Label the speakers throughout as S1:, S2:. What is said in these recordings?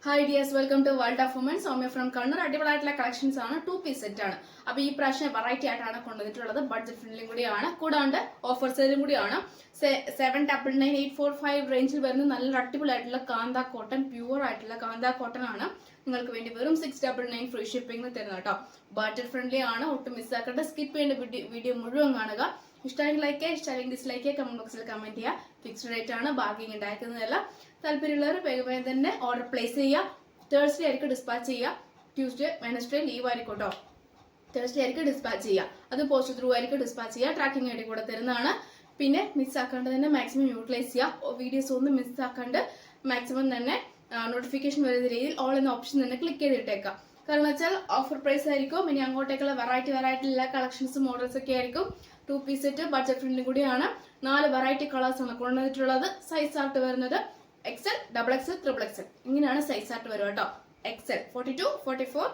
S1: Hi dears, welcome to World of Women. Soumya from Kannur. അടിപൊളിയായിട്ടുള്ള collections ആണ്. 2-piece set ആണ്. അപ്പോൾ ഈ പ്രാവശ്യം വെറൈറ്റി ആയിട്ടാണ് കൊണ്ടുവന്നിട്ടുള്ളത്. ബഡ്ജറ്റ് ഫ്രണ്ട്ലിയും കൂടിയാണ്. കൂടാണ്ട് ഓഫർ സെയിലും കൂടിയാണ്. 799,845 റേഞ്ചിൽ വരുന്ന നല്ല അടിപൊളിയായിട്ടുള്ള കാന്ത കോട്ടൺ, പ്യൂർ ആയിട്ടുള്ള കാന്ത കോട്ടൺ ആണ് നിങ്ങൾക്ക് വേണ്ടി വെറും 699 ഫ്രീ ഷിപ്പിംഗ് തരുന്നത് കേട്ടോ. ബഡ്ജറ്റ് ഫ്രണ്ട്ലി ആണ്. ഒട്ടും മിസ്സാക്കേണ്ട. സ്കിപ്പ് ചെയ്യേണ്ട വീഡിയോ മുഴുവൻ കാണുക. ഇഷ്ടമെങ്കിൽ ലൈക്ക് ചെയ്യുക, ഇഷ്ടമെങ്കിൽ ഡിസ്ലൈക്ക് ചെയ്യുക, കമന്റ് ബോക്സിൽ കമന്റ് ചെയ്യുക. ഫിക്സ്ഡ് റേറ്റ് ആണ്, ബാർഗിങ് ഉണ്ടാക്കുന്നതല്ല. താല്പര്യമുള്ളവർ വേഗം തന്നെ ഓർഡർ പ്ലേസ് ചെയ്യുക. തേഴ്സ്ഡേ ആയിരിക്കും ഡിസ്പാച്ച് ചെയ്യുക. ട്യൂസ്ഡേ വെനസ്ഡേ ലീവ് ആയിരിക്കും കേട്ടോ. തേഴ്സ്ഡേ ആയിരിക്കും ഡിസ്പാച്ച് ചെയ്യുക. അത് പോസ്റ്റ് ത്രൂ ആയിരിക്കും ഡിസ്പാച്ച് ചെയ്യുക. ട്രാക്കിംഗ് ഐ ഡി കൂടെ തരുന്നതാണ്. പിന്നെ മിസ്സാക്കാണ്ട് തന്നെ മാക്സിമം യൂട്ടിലൈസ് ചെയ്യുക. വീഡിയോസ് ഒന്നും മിസ്സാക്കാണ്ട് മാക്സിമം തന്നെ നോട്ടിഫിക്കേഷൻ വരുന്ന രീതിയിൽ ഓൾ എന്ന ഓപ്ഷൻ തന്നെ ക്ലിക്ക് ചെയ്തിട്ടേക്കാം. കാരണം വെച്ചാൽ ഓഫർ പ്രൈസ് ആയിരിക്കും. ഇനി അങ്ങോട്ടേക്കുള്ള വെറൈറ്റി എല്ലാ കളക്ഷൻസും മോഡൽസ് ഒക്കെ ആയിരിക്കും. 2-piece സെറ്റ് ബഡ്ജറ്റ് ഫ്രണ്ട്ലി കൂടിയാണ്. 4 വെറൈറ്റി കളേഴ്സ് ആണ് കൊണ്ടുവന്നിട്ടുള്ളത്. സൈസ് ആർട്ട് വരുന്നത് XL, XXL, XXL ഇങ്ങനെയാണ് സൈസ് ആർട്ട് വരിക കേട്ടോ. XL 42, 44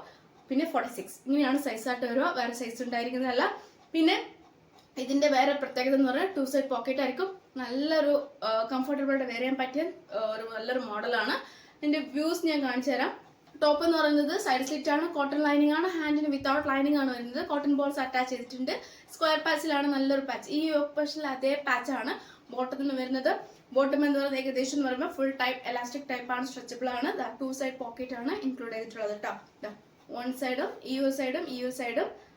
S1: പിന്നെ 46 ഇങ്ങനെയാണ് സൈസ് ആർട്ട് വരിക. വേറെ സൈസ് ഉണ്ടായിരിക്കുന്നതല്ല. പിന്നെ ഇതിന്റെ വേറെ പ്രത്യേകത എന്ന് പറഞ്ഞാൽ 2 സൈഡ് പോക്കറ്റ് ആയിരിക്കും. നല്ലൊരു കംഫർട്ടബിൾ ആയിട്ട് വെയർ ചെയ്യാൻ പറ്റിയ ഒരു നല്ലൊരു മോഡലാണ്. ഇതിന്റെ വ്യൂസ് ഞാൻ കാണിച്ചു തരാം. ടോപ്പ് എന്ന് പറയുന്നത് സൈഡ് സ്ലിറ്റ് ആണ്, കോട്ടൺ ലൈനിങ് ആണ്. ഹാൻഡിന് വിത്തൗട്ട് ലൈനിങ് ആണ് വരുന്നത്. കോട്ടൺ ബോൾസ് അറ്റാച്ച് ചെയ്തിട്ടുണ്ട്. സ്ക്വയർ പാച്ചിലാണ് നല്ലൊരു പാച്ച്. ഈ ഓപ്പറേഷനിൽ അതേ പാച്ചാണ് ബോട്ടത്തിന് വരുന്നത്. ബോട്ടം എന്ന് പറയുന്നത് ഏകദേശം എന്ന് പറയുമ്പോൾ ഫുൾ ടൈപ്പ് എലാസ്റ്റിക് ടൈപ്പ് ആണ്, സ്ട്രെച്ചബിൾ ആണ്. 2 സൈഡ് പോക്കറ്റ് ആണ് ഇൻക്ലൂഡ് ചെയ്തിട്ടുള്ളത് കേട്ടോ. 1 സൈഡും ഈ സൈഡും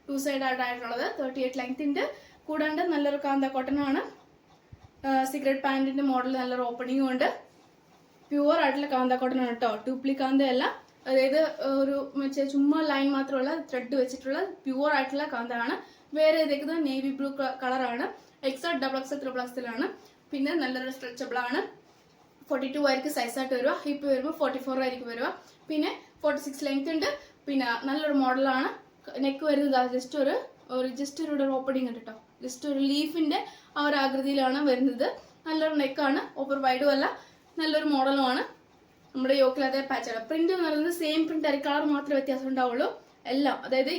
S1: 2 സൈഡ് ആയിട്ടുള്ളത്. 38 ലെങ്ത് ഉണ്ട്. കൂടാണ്ട് നല്ലൊരു കാന്ത കോട്ടൺ ആണ്. സിഗരറ്റ് പാന്റിന്റെ മോഡൽ നല്ലൊരു ഓപ്പണിംഗും ഉണ്ട്. പ്യുവർ ആയിട്ടുള്ള കാന്ത കോട്ടൺ ആണ് കേട്ടോ. ടൂപ്ലി കാന്ത അല്ല, അതായത് ഒരു ചുമ്മാ ലൈൻ മാത്രമുള്ള ത്രെഡ് വെച്ചിട്ടുള്ള പ്യുവർ ആയിട്ടുള്ള കാന്താണ്. വേറെ ഇതേക്കുന്നത് നേവി ബ്ലൂ കളറാണ്. XL, XXL, XXL ആണ്. പിന്നെ നല്ലൊരു സ്ട്രെച്ചബിൾ ആണ്. 42 ആയിരിക്കും സൈസ് ആയിട്ട് വരിക. ഹിപ്പ് വരുമ്പോൾ 44 ആയിരിക്കും വരിക. പിന്നെ 46 ലെങ്ത് ഉണ്ട്. പിന്നെ നല്ലൊരു മോഡലാണ്. നെക്ക് വരുന്നത് ജസ്റ്റ് ഒരു ഓപ്പണിംഗ് ഉണ്ട് കേട്ടോ. ജസ്റ്റ് ഒരു ലീഫിന്റെ ആ ഒരു ആകൃതിയിലാണ് വരുന്നത്. നല്ലൊരു നെക്കാണ്. ഓവർ വൈഡും അല്ല, നല്ലൊരു മോഡലുമാണ്. നമ്മുടെ യോക്കിൽ അതേ പാച്ചാണ്. പ്രിന്റ് എന്ന് പറയുന്നത് സെയിം പ്രിന്റ് ആയിരിക്കും. കളർ മാത്രമേ വ്യത്യാസം ഉണ്ടാവുള്ളൂ. എല്ലാം അതായത്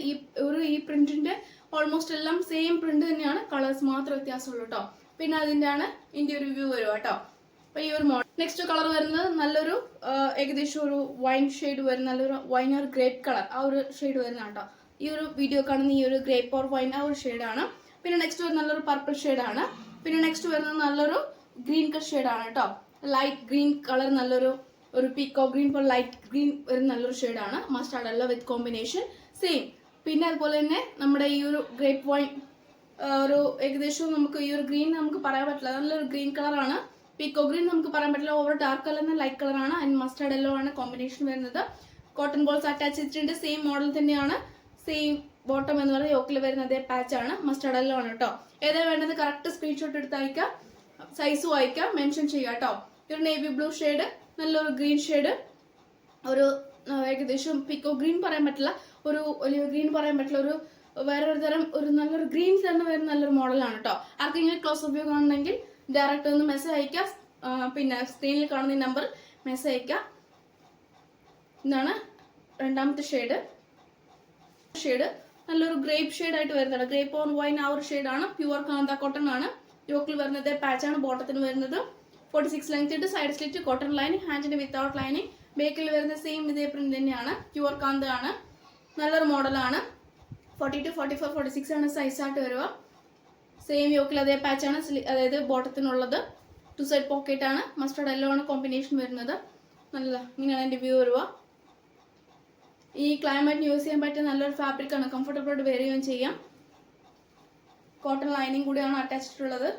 S1: ഈ പ്രിന്റിന്റെ ഓൾമോസ്റ്റ് എല്ലാം സെയിം പ്രിന്റ് തന്നെയാണ്. കളേഴ്സ് മാത്രം വ്യത്യാസമുള്ളൂ കേട്ടോ. പിന്നെ അതിന്റെ ആണ് ഇതിന്റെ ഒരു വ്യൂ വരും കേട്ടോ. അപ്പൊ ഈ ഒരു മോഡൽ. നെക്സ്റ്റ് കളർ വരുന്നത് നല്ലൊരു ഏകദേശം ഒരു വൈൻ ഷെയ്ഡ് വരുന്ന നല്ലൊരു വൈൻ ഓർ ഗ്രേപ്പ് കളർ ആ ഒരു ഷെയ്ഡ് വരുന്ന കേട്ടോ. ഈ ഒരു വീഡിയോ കാണുന്ന ഈ ഒരു ഗ്രേപ്പ് ഓർ വൈൻ ആ ഒരു ഷെയ്ഡാണ്. പിന്നെ നെക്സ്റ്റ് വരുന്ന നല്ലൊരു പർപ്പിൾ ഷെയ്ഡാണ്. പിന്നെ നെക്സ്റ്റ് വരുന്നത് നല്ലൊരു ഗ്രീൻ കളർ ഷെയ്ഡാണ് കേട്ടോ. ലൈറ്റ് ഗ്രീൻ കളർ, നല്ലൊരു പീക്കോ ഗ്രീൻ പോലെ ലൈറ്റ് ഗ്രീൻ വരുന്ന നല്ലൊരു ഷെയ്ഡാണ്. മസ്റ്റാർഡ് അല്ല വിത്ത് കോമ്പിനേഷൻ സെയിം. പിന്നെ അതുപോലെ തന്നെ നമ്മുടെ ഈ ഒരു ഗ്രേപ്പ് വൈൻ ഒരു ഏകദേശം നമുക്ക് ഈ ഒരു ഗ്രീൻ നമുക്ക് പറയാൻ പറ്റില്ല. നല്ലൊരു ഗ്രീൻ കളറാണ്. പീക്കോ ഗ്രീൻ നമുക്ക് പറയാൻ പറ്റില്ല. ഓവർ ഡാർക്ക് കളർ ലൈറ്റ് കളറാണ്. ആൻഡ് മസ്റ്റാർഡ് യെല്ലോ ആണ് കോമ്പിനേഷൻ വരുന്നത്. കോട്ടൺ ബോൾസ് അറ്റാച്ച് ചെയ്തിട്ടുണ്ട്. സെയിം മോഡൽ തന്നെയാണ്. സെയിം ബോട്ടം എന്ന് പറയുന്നത് യോക്കിൽ വരുന്ന അതേ പാച്ചാണ്. മസ്റ്റാർഡ് യെല്ലോ ആണ് കേട്ടോ. ഏതാ വേണ്ടത് കറക്റ്റ് സ്ക്രീൻഷോട്ട് എടുത്ത് അയക്കാം. സൈസും അയക്കാം, മെൻഷൻ ചെയ്യാം കേട്ടോ. ഒരു നേവി ബ്ലൂ ഷെയ്ഡ്, നല്ലൊരു ഗ്രീൻ ഷെയ്ഡ്, ഒരു ഏകദേശം പീക്കോ ഗ്രീൻ പറയാൻ പറ്റില്ല, ഒരു ഒലിവ് ഗ്രീൻ പറയാൻ പറ്റില്ല, ഒരു വേറൊരു തരം ഒരു നല്ലൊരു ഗ്രീൻ തന്നെ വരുന്ന നല്ലൊരു മോഡലാണ് കേട്ടോ. ആർക്കെങ്കിലും ക്ലോസ് ഓഫ് വ്യൂ കാണണമെങ്കിൽ ഡയറക്റ്റ് ഒന്ന് മെസ്സേജ് അയക്കാം. പിന്നെ സ്ക്രീനിൽ കാണുന്ന ഈ നമ്പർ മെസ്സേജ് അയക്കാം. ഇതാണ് രണ്ടാമത്തെ ഷെയ്ഡ്. നല്ലൊരു ഗ്രേപ്പ് ഷെയ്ഡ് ആയിട്ട് വരുന്നതാണ്. ഗ്രേപ്പ് ഓൺ വൈൻ ആ ഒരു ഷെയ്ഡാണ്. പ്യുവർ കാന്ത കോട്ടൺ ആണ്. യോക്കിൽ വരുന്നത് പാച്ചാണ്. ബോട്ടത്തിന് വരുന്നത് 46 ലെങ്ത് ഉണ്ട്. സൈഡ് സ്ലിറ്റ്, കോട്ടൺ ലൈനിങ്, ഹാൻഡിന് വിത്തൗട്ട് ലൈനിങ്. ബേക്കിൽ വരുന്ന സെയിം ഇതേ പ്രിന്റ് തന്നെയാണ്. പ്യുവർ കാന്ത ആണ്. നല്ലൊരു മോഡലാണ്. 42, 44, 46 ആണ് സൈസ് ആയിട്ട് വരിക. സെയിം യോക്കിൽ അതേ പാച്ചാണ്. അതായത് ബോട്ടത്തിനുള്ളത്. 2 സൈഡ് പോക്കറ്റ് ആണ്. മസ്റ്റാർഡ് യെല്ലോ ആണ് കോമ്പിനേഷൻ വരുന്നത്. നല്ല ഇങ്ങനെയാണ് എൻ്റെ വ്യൂ വരിക. ഈ ക്ലൈമറ്റിന് യൂസ് ചെയ്യാൻ പറ്റിയ നല്ലൊരു ഫാബ്രിക് ആണ്. കംഫർട്ടബിൾ ആയിട്ട് വെയർ ചെയ്യുകയും ചെയ്യാം. കോട്ടൺ ലൈനിങ് കൂടിയാണ് അറ്റാച്ച്ഡ് ഉള്ളത്.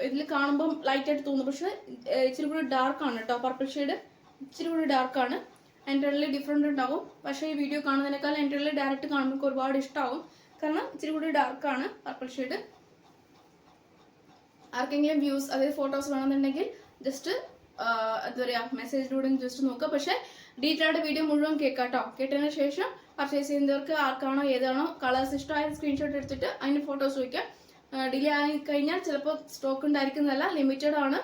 S1: ഇതിൽ കാണുമ്പോൾ ലൈറ്റ് ആയിട്ട് തോന്നും, പക്ഷെ ഇച്ചിരി കൂടി ഡാർക്ക് ആണ് കേട്ടോ. പർപ്പിൾ ഷെയ്ഡ് ഇച്ചിരി കൂടി ഡാർക്ക് ആണ്. എൻ്റർലി ഡിഫറെൻ്റ് ഉണ്ടാവും. പക്ഷേ ഈ വീഡിയോ കാണുന്നതിനേക്കാൾ എൻ്റർലി ഡയറക്റ്റ് കാണുമ്പോൾ ഒരുപാട് ഇഷ്ടമാവും. കാരണം ഇച്ചിരി കൂടി ഡാർക്ക് ആണ് പർപ്പിൾ ഷെയ്ഡ്. ആർക്കെങ്കിലും വ്യൂസ് അതായത് ഫോട്ടോസ് വേണമെന്നുണ്ടെങ്കിൽ ജസ്റ്റ് എന്താ പറയുക മെസ്സേജിലൂടെ ജസ്റ്റ് നോക്കുക. പക്ഷേ ഡീറ്റെയിൽ ആയിട്ട് വീഡിയോ മുഴുവൻ കേൾക്കാം കേട്ടോ. കേട്ടതിന് ശേഷം പർച്ചേസ് ചെയ്യുന്നവർക്ക് ആർക്കാണോ ഏതാണോ കളേഴ്സ് ഇഷ്ടമായ സ്ക്രീൻഷോട്ട് എടുത്തിട്ട് അതിൻ്റെ ഫോട്ടോസ് വയ്ക്കാം. ഡിലേ ആയി കഴിഞ്ഞാൽ ചിലപ്പോൾ സ്റ്റോക്ക് ഉണ്ടായിരിക്കുന്നതല്ല, ലിമിറ്റഡ് ആണ്.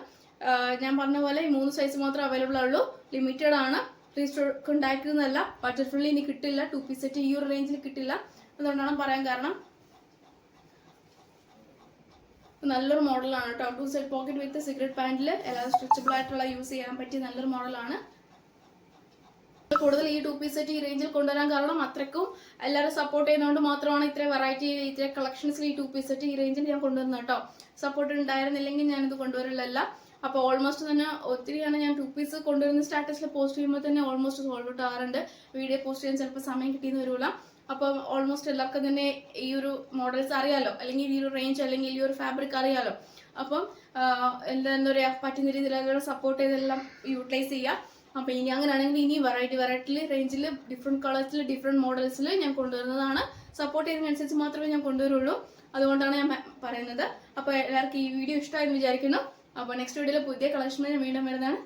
S1: ഞാൻ പറഞ്ഞ പോലെ 3 സൈസ് മാത്രമേ അവൈലബിൾ ഉള്ളൂ. ലിമിറ്റഡ് ആണ്. സ്റ്റോക്ക് ഉണ്ടായിരിക്കുന്നതല്ല. ബഡ്ജറ്റ് ഫ്രണ്ട്ലി ഇനി കിട്ടില്ല. 2-piece സെറ്റ് ഈ ഒരു റേഞ്ചിൽ കിട്ടില്ല. അതുകൊണ്ടാണ് പറയാൻ കാരണം. നല്ലൊരു മോഡലാണ് കേട്ടോ. 2 സൈഡ് പോക്കറ്റ് വിത്ത് സിഗരറ്റ് പാൻറ്റിൽ എല്ലാവരും സ്ട്രെച്ചബിൾ ആയിട്ടുള്ള യൂസ് ചെയ്യാൻ പറ്റിയ നല്ലൊരു മോഡലാണ്. കൂടുതൽ ഈ 2 പീസ് സെറ്റ് ഈ റേഞ്ചിൽ കൊണ്ടുവരാൻ കാരണം അത്രയ്ക്കും എല്ലാവരും സപ്പോർട്ട് ചെയ്യുന്നതുകൊണ്ട് മാത്രമാണ് ഇത്ര വെറൈറ്റി ഇത്ര കളക്ഷൻസിൽ ഈ 2 പീസ് സെറ്റ് ഈ റേഞ്ചിൽ ഞാൻ കൊണ്ടുവന്നത് കേട്ടോ. സപ്പോർട്ട് ഉണ്ടായിരുന്നില്ലെങ്കിൽ ഞാനിത് കൊണ്ടുവരില്ലല്ല. അപ്പോൾ ഓൾമോസ്റ്റ് തന്നെ ഒത്തിരിയാണ് ഞാൻ 2 പീസ് കൊണ്ടുവരുന്ന സ്റ്റാറ്റസിൽ പോസ്റ്റ് ചെയ്യുമ്പോൾ തന്നെ ഓൾമോസ്റ്റ് സോൾവ് ഔട്ട് ആകാറുണ്ട്. വീഡിയോ പോസ്റ്റ് ചെയ്യാൻ ചിലപ്പോൾ സമയം കിട്ടിയെന്ന് വരില്ല. അപ്പം ഓൾമോസ്റ്റ് എല്ലാവർക്കും തന്നെ ഈ ഒരു മോഡൽസ് അറിയാലോ, അല്ലെങ്കിൽ ഈ ഒരു റേഞ്ച് അല്ലെങ്കിൽ ഈ ഒരു ഫാബ്രിക് അറിയാലോ. അപ്പം എന്താ പറയുക, പറ്റുന്ന രീതിയിൽ എല്ലാവരും സപ്പോർട്ട് ചെയ്തെല്ലാം യൂട്ടിലൈസ് ചെയ്യുക. അപ്പോൾ ഇനി അങ്ങനെയാണെങ്കിൽ ഇനി വെറൈറ്റി റേഞ്ചിൽ ഡിഫറെൻറ്റ് കളേഴ്സിൽ ഡിഫറെൻറ്റ് മോഡൽസിൽ ഞാൻ കൊണ്ടുവരുന്നതാണ്. സപ്പോർട്ട് ചെയ്യുന്നതിനനുസരിച്ച് മാത്രമേ ഞാൻ കൊണ്ടുവരുള്ളൂ. അതുകൊണ്ടാണ് ഞാൻ പറയുന്നത്. അപ്പോൾ എല്ലാവർക്കും ഈ വീഡിയോ ഇഷ്ടമായെന്ന് വിചാരിക്കുന്നു. അപ്പോൾ നെക്സ്റ്റ് വീഡിയോയിൽ പുതിയ കളക്ഷനിൽ ഞാൻ വീണ്ടും വരുന്നതാണ്.